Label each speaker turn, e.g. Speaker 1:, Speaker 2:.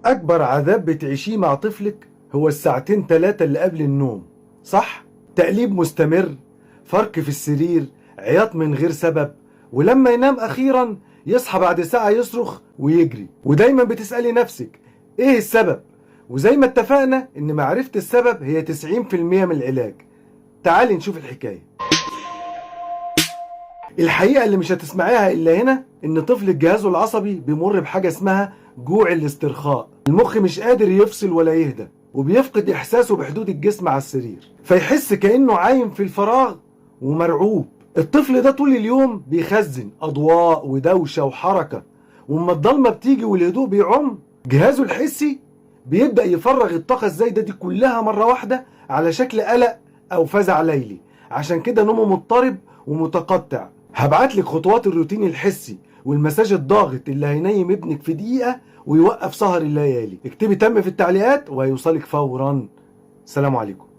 Speaker 1: أكبر عذاب بتعيشيه مع طفلك هو الساعتين 3 اللي قبل النوم، صح؟ تقليب مستمر، فرك في السرير، عياط من غير سبب، ولما ينام أخيرا يصحى بعد ساعة يصرخ ويجري، ودايما بتسألي نفسك إيه السبب؟ وزي ما اتفقنا إن معرفة السبب هي 90% من العلاج. تعالي نشوف الحكاية. الحقيقة اللي مش هتسمعيها إلا هنا إن طفل جهازه العصبي بيمر بحاجة اسمها جوع الاسترخاء. المخ مش قادر يفصل ولا يهدى، وبيفقد إحساسه بحدود الجسم على السرير، فيحس كأنه عايم في الفراغ ومرعوب. الطفل ده طول اليوم بيخزن أضواء ودوشة وحركة، وأما الضلمة بتيجي والهدوء بيعم، جهازه الحسي بيبدأ يفرغ الطاقة الزايدة دي كلها مرة واحدة على شكل قلق أو فزع ليلي. عشان كده نومه مضطرب ومتقطع. هبعتلك خطوات الروتين الحسي والمساج الضاغط اللي هينيم ابنك في دقيقة ويوقف سهر الليالي. اكتبي تم في التعليقات وهيوصلك فورا. سلام عليكم.